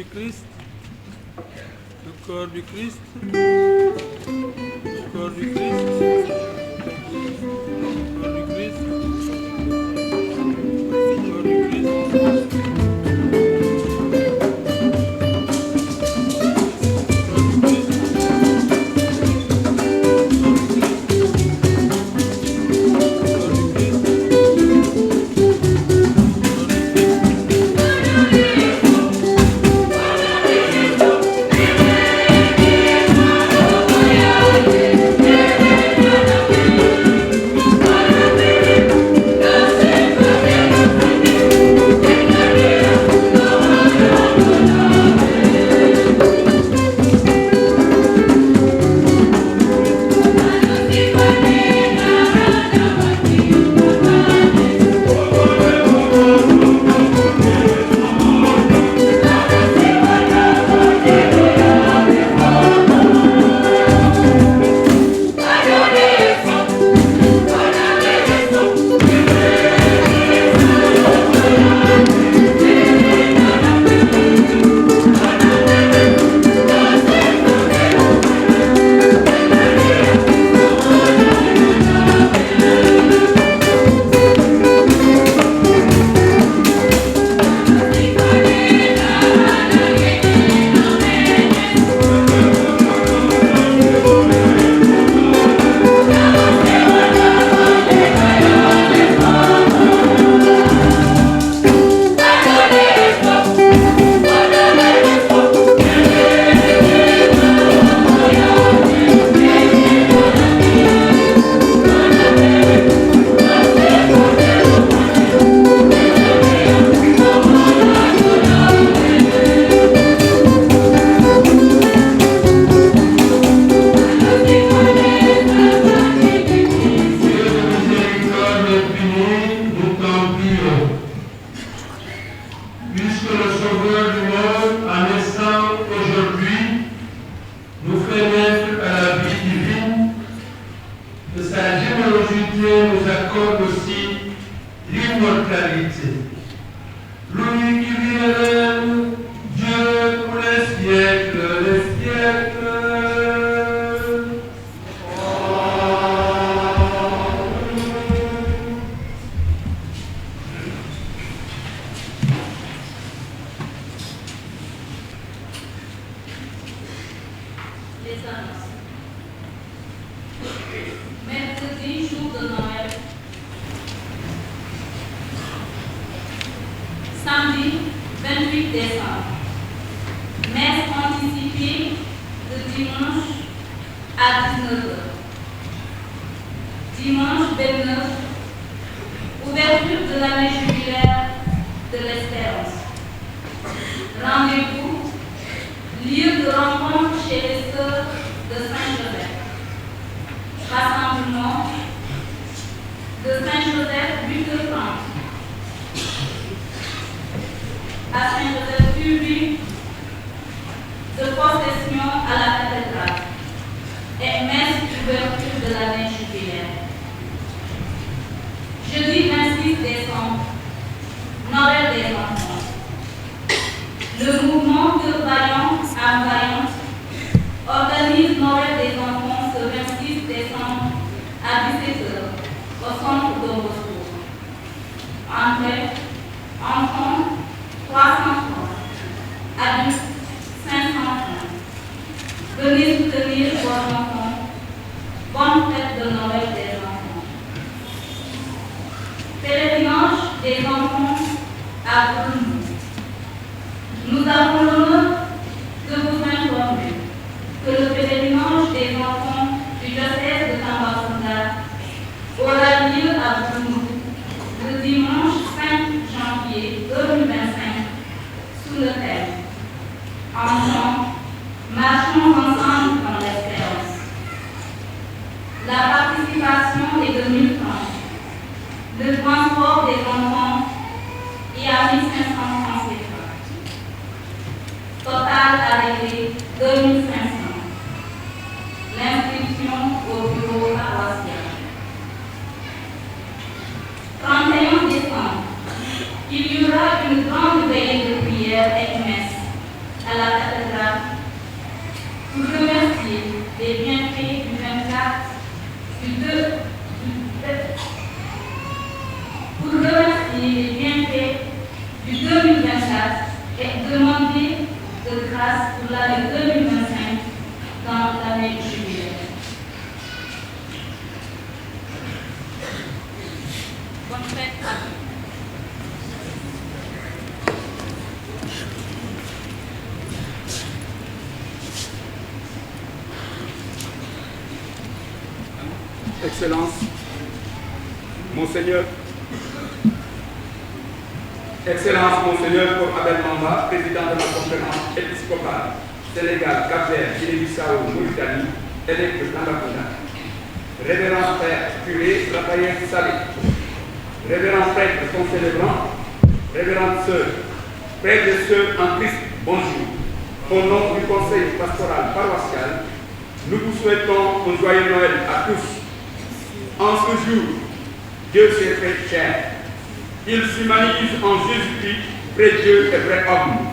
du Christ, le corps du Christ, le corps du Christ, le corps du Christ, le corps du Christ. Mercredi, jour de Noël. Samedi, 28 décembre. Messe anticipée de dimanche à 19h. Dimanche 29, ouverture de l'année jubilaire de l'Espérance. Rendez-vous, lieu de rencontre chez les sœurs de Saint-Joseph. Rassemblement de Saint-Joseph, 8h30. À Saint-Joseph, suivi de procession à la cathédrale et messe d'ouverture de l'année jubilaire. Jeudi 26 décembre, Noël des enfants. Le mouvement de Vaillante à Vaillante organise Noël des enfants ce 26 décembre à 17h au centre de Bosco. Entrée, enfants, 300 francs, adultes, 500 francs. Venez soutenir vos enfants. Bonne fête de Noël des enfants. Pèlerinage des enfants à Bruno. Nous avons l'honneur de vous informer que le pèlerinage des enfants du diocèse de Tambacounda aura lieu à Bruno le dimanche 5 janvier 2025 sous le thème Enfants, marchons ensemble dans l'espérance. La participation est de 1000 francs. Le transport des enfants est à 1500 francs CFA. Total à régler 2500. L'inscription au bureau paroissial. 31 décembre, il y aura une grande veillée de prière et messe des bienfaits du 24, pour remercier les bienfaits du 2024 et demander de grâce pour l'année 2025 dans l'année jubilaire. Bonne fête à tous. Excellence, Monseigneur Paul Abel Mamba, président de la conférence épiscopale Sénégal, Cap-Vert, Guinée-Bissau, Mauritanie, évêque de Tambacounda. Révérend Père curé Raphaël Salé, révérend prêtre concélébrant, révérende sœur, frères et sœurs en Christ, bonjour. Au nom du conseil pastoral paroissial, nous vous souhaitons un joyeux Noël à tous. En ce jour, Dieu s'est fait chair. Il s'humanise en Jésus-Christ, vrai Dieu et vrai homme,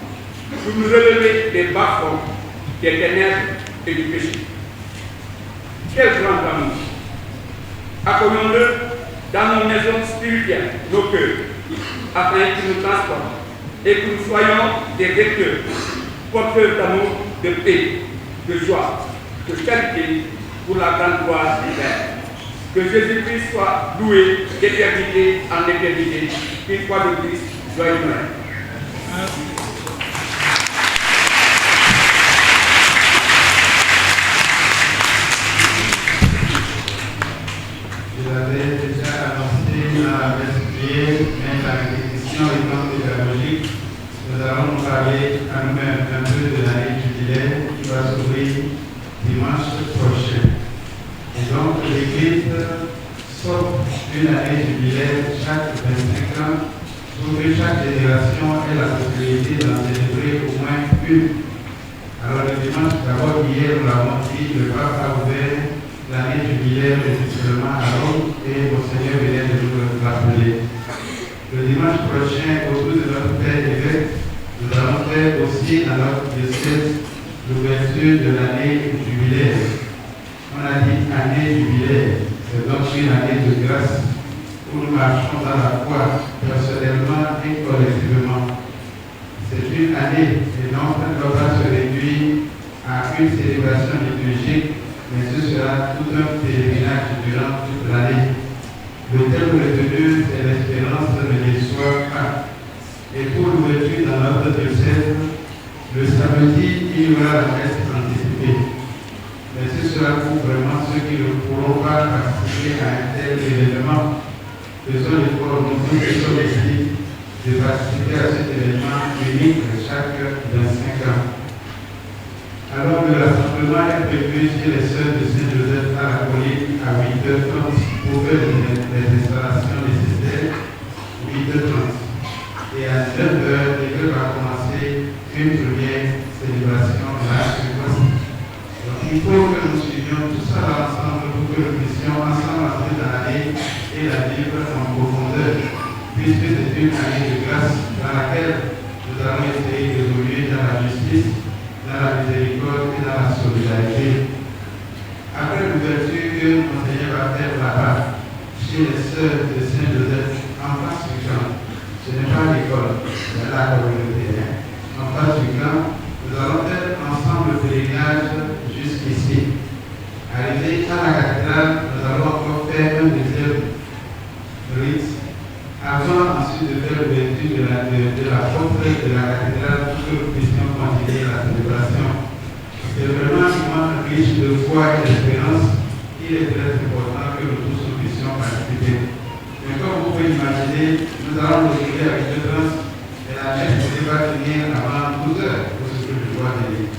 pour nous relever des bas-fonds, des ténèbres et du péché. Quel grand amour! Accueillons-le dans nos maisons spirituelles, nos cœurs, afin qu'il nous transporte et que nous soyons des vecteurs, porteurs d'amour, de paix, de joie, de charité pour la grande gloire du Père. Que Jésus-Christ soit loué d'éternité en éternité. Une fois de plus, joyeux Noël. Je l'avais déjà annoncé dans la messe prière, mais la répétition étant pédagogique, nous allons nous parler à nous-mêmes un peu de l'année jubilaire qui va s'ouvrir dimanche prochain. Et donc, l'Église s'offre une année jubilaire chaque 25 ans, pour que chaque génération ait la possibilité d'en célébrer au moins une. Alors, le dimanche, d'abord, hier, nous l'avons dit, le pape a ouvert l'année jubilaire officiellement à Rome et Monseigneur vient de nous le rappeler. Le dimanche prochain, autour de notre Père évêque, nous allons faire aussi dans notre diocèse l'ouverture de l'année jubilaire. On a dit année jubilaire, c'est donc une année de grâce où nous marchons dans la foi personnellement et collectivement. C'est une année et donc elle ne doit pas se réduire à une célébration liturgique, mais ce sera tout un pèlerinage durant toute l'année. Le thème retenu, c'est l'espérance ne déçoit pas. Et pour l'ouverture dans notre diocèse, le samedi, il y aura la messe anticipée. Mais ce sera pour vraiment ceux qui ne pourront pas participer à un tel événement. Faisons l'effort, nous tous ici, de participer à cet événement unique chaque 25 ans. Alors, le rassemblement est prévu chez les sœurs de Saint-Joseph à la colline à 8h30 pour faire les installations nécessaires. 8h30. Et à 9h, l'école va commencer une première célébration de la fréquence. Il faut que nous suivions tout ça ensemble pour que nous puissions ensemble entrer dans l'année et la vivre en profondeur, puisque c'est une année de grâce dans laquelle nous allons essayer d'évoluer dans la justice, dans la miséricorde et dans la solidarité. Après l'ouverture que Monseigneur va faire là-bas, chez les sœurs de Saint-Joseph, en face du camp, ce n'est pas l'école, c'est la communauté. En face du camp, nous allons faire ensemble le pèlerinage jusqu'ici. Arrivé à la cathédrale, nous allons encore faire un deuxième rite avant ensuite de faire l'ouverture de la porte de la cathédrale pour que nous puissions continuer la célébration. C'est vraiment un moment riche de foi et d'espérance. Il est très important que nous tous puissions participer. Mais comme vous pouvez imaginer, nous allons nous retrouver avec deux trans et la messe ne va finir avant 12 heures pour ce que je vois venir.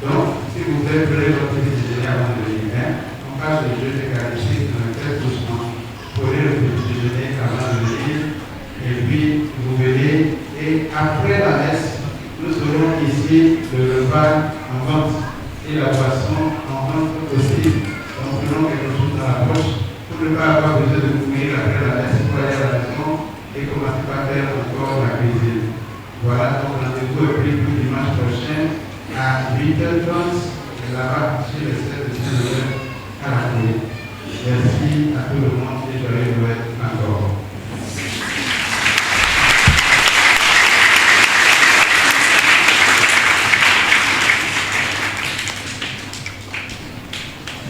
Donc, si vous faites prêt votre petit déjeuner avant de venir, on passe le jeu d'Eucharistie dans le très doucement. Prenez le petit déjeuner avant de venir et puis vous venez et après la messe, nous serons ici le repas en vente et la boisson en vente aussi. Donc, prenons quelque chose dans la poche pour ne pas avoir besoin de courir après la messe pour aller à la maison et commencer par faire encore la cuisine. Voilà, donc rendez-vous est pris pour dimanche prochain à 8h30 là-bas sur les 7 de à la télé. Merci à tout le monde et joyeux Noël encore.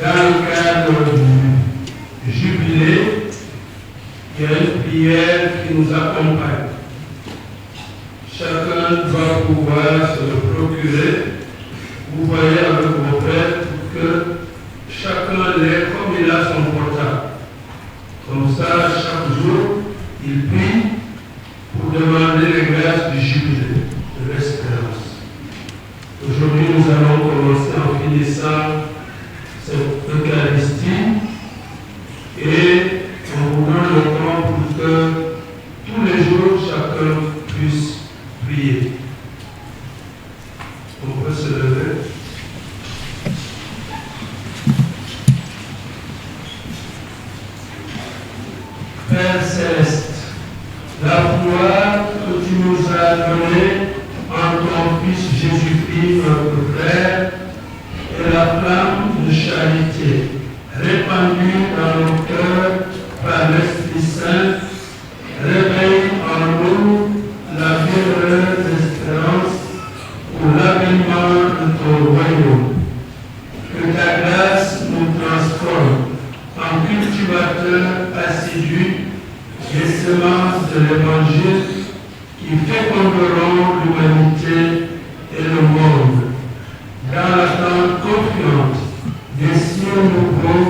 Dans le cadre du jubilé, il y a une prière qui nous accompagne. Chacun doit pouvoir se le procurer. Vous voyez avec vos frères que chacun l'ait comme il a son portable. Comme ça, chaque jour, il prie pour demander les grâces du jubilé, de l'espérance. Aujourd'hui, nous allons commencer en finissant cette Eucharistie et on vous donne le temps pour que tous les jours, chacun puisse prier. On peut se lever. Père Céleste, la foi que tu nous as donnée en ton Fils Jésus-Christ, notre Frère, et la flamme de charité répandue dans nos cœurs par l'Esprit Saint, réveille en nous la bienheureuse espérance pour l'avènement de ton royaume. Que ta grâce nous transforme en cultivateurs assidus des semences de l'Évangile qui féconderont l'humanité et le monde dans l'attente confiante des cieux nouveaux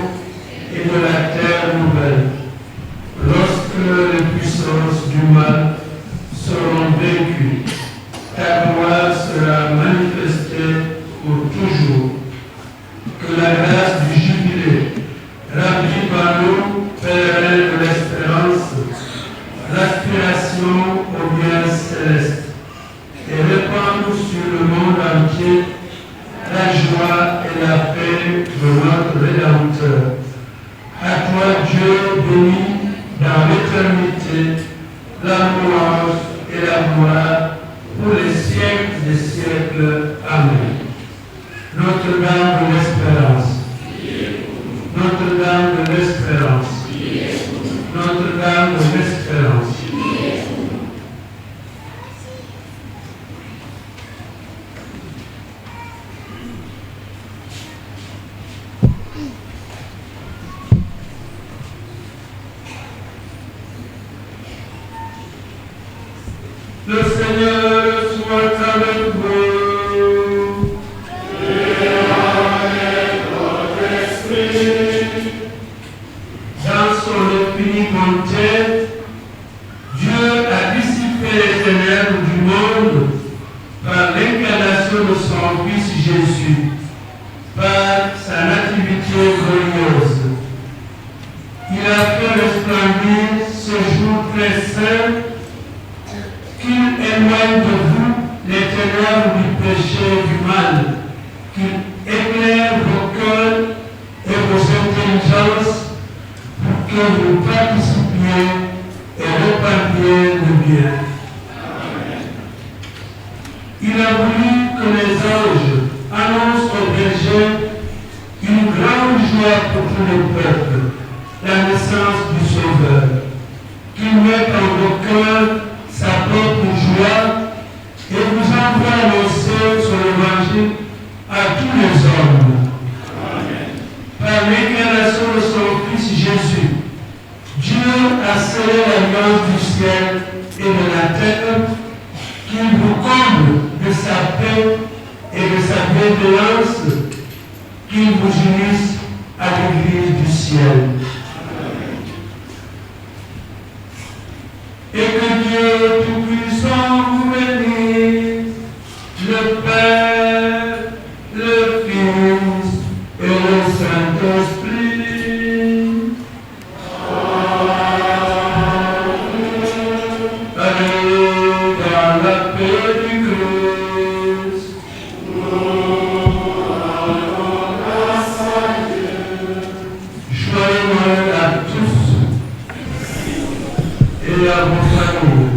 et de la terre nouvelle, lorsque les puissances du mal seront vaincues. Ta gloire sera manifestée pour toujours. Que la grâce du jubilé ravive en nous, pèlerins de l'espérance, l'aspiration au bien céleste et répande sur le monde entier la joie et la paix de notre Rédempteur. À toi, Dieu béni dans l'éternité, la louange et la gloire pour les siècles des siècles. Amen. Notre-Dame de l'Espérance. Notre-Dame de l'Espérance. Notre-Dame de l'Espérance. Le Seigneur soit avec vous. Et avec votre esprit. Dans son infini bonté, Dieu a dissipé les ténèbres du monde par l'incarnation de son Fils Jésus, par sa nativité glorieuse. Il a fait resplendir ce jour très saint, qu'il éloigne de vous les ténèbres du péché et du mal, qu'il éclaire vos cœurs et vos intelligences pour que vous participiez et répandiez le bien. Il a voulu que les anges annoncent aux bergers une grande joie pour tous les peuples, la naissance du Sauveur, qu'il mette en vos cœurs sa propre joie et vous envoie annoncer son évangile à tous les hommes. Amen. Par l'incarnation de son Fils Jésus, Dieu a scellé l'alliance du ciel et de la terre, qu'il vous comble de sa paix et de sa bienveillance, qu'il vous unisse à l'Église du ciel. Et que Dieu Tout-Puissant vous bénisse, le Père, le Fils et le Saint-Esprit. Allez dans la paix du Christ. Joyeux Noël à tous et à vos familles.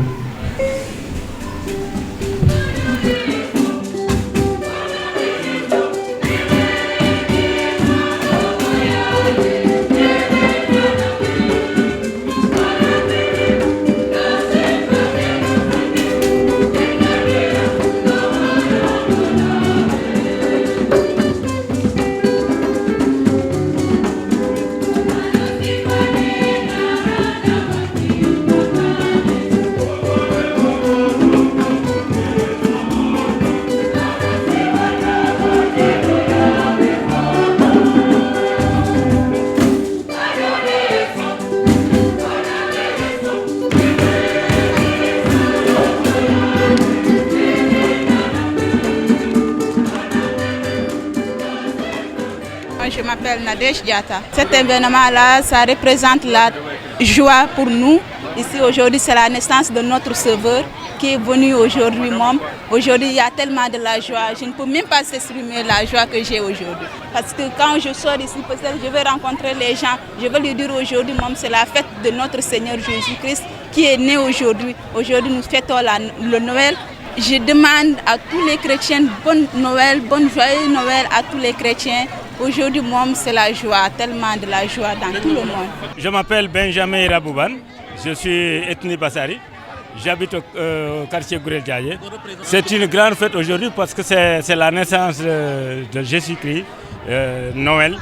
je m'appelle Nadège Diatta. Cet événement-là, ça représente la joie pour nous. Ici, aujourd'hui, c'est la naissance de notre Sauveur qui est venu aujourd'hui. Aujourd'hui, il y a tellement de la joie. Je ne peux même pas s'exprimer la joie que j'ai aujourd'hui. Parce que quand je sors ici, peut-être je vais rencontrer les gens. Je vais lui dire aujourd'hui, c'est la fête de notre Seigneur Jésus-Christ qui est né aujourd'hui. Aujourd'hui, nous fêtons le Noël. Je demande à tous les chrétiens bonne Noël, bonne joyeux Noël à tous les chrétiens. Aujourd'hui, c'est la joie, tellement de la joie dans tout le monde. Je m'appelle Benjamin Rabouban, je suis ethnie Bassari. J'habite au quartier Gourel Diaye. C'est une grande fête aujourd'hui parce que c'est la naissance de Jésus-Christ, Noël.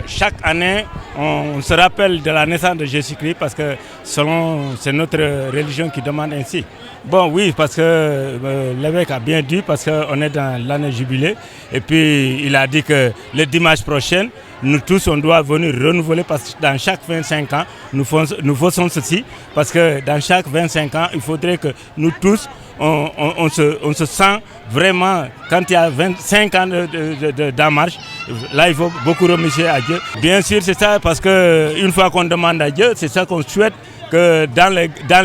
Chaque année, on se rappelle de la naissance de Jésus-Christ parce que c'est notre religion qui demande ainsi. Bon, oui, parce que l'évêque a bien dit, parce qu'on est dans l'année jubilée. Et puis, il a dit que le dimanche prochain, nous tous, on doit venir renouveler parce que dans chaque 25 ans, nous faisons ceci. Parce que dans chaque 25 ans, il faudrait que nous tous, on se sent vraiment, quand il y a 25 ans d'en marche, là, il faut beaucoup remercier à Dieu. Bien sûr, c'est ça, parce qu'une fois qu'on demande à Dieu, c'est ça qu'on souhaite, que dans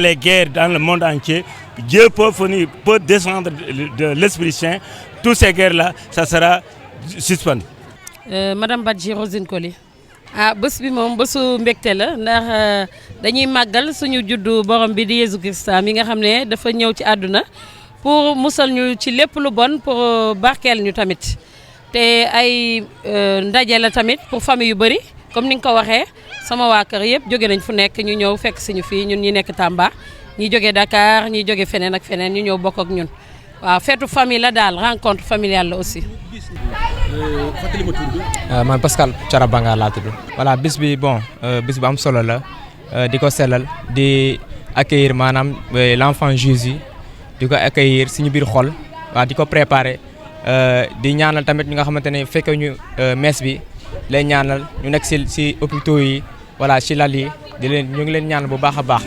les guerres, dans le monde entier, Dieu peut descendre de l'Esprit Saint. Toutes ces guerres-là, ça sera suspendu. Madame Badji Rosine Koli. Bés bi moom bésu mbégte la ndax dañuy màggal suñu juddu borom bi di Jésus Christ mi nga xam ne dafa ñëw ci àdduna pour musal ñu ci lépp lu bon pour barkeel ñu tamit te ay ndaje la tamit pour famille yu bëri comme ni nga ko waxee sama waa kër yëpp jóge nañ fu nekk ñu ñëw fekk si ñu fii ñun ñi nekk Tamba ñi jóge Dakar ñi jóge feneen ak feneen ñu ñëw bokk ak ñun waaw feetu famille la daal rencontre familiale la aussi. man Pascal Thiarabanga laa tudd. voilà bis bi bon bis bu am solo la di ko sellal di accueillir maanaam l'enfant Jésus di ko accueillir suñu biir xol waaw di ko préparer di ñaanal tamit ñi nga xamante ne fekke ñu messe bi lay ñaanal ñu nekk si hôpitaux yi voilà si lal yi ñu ngi leen ñaanal bu baax a baax.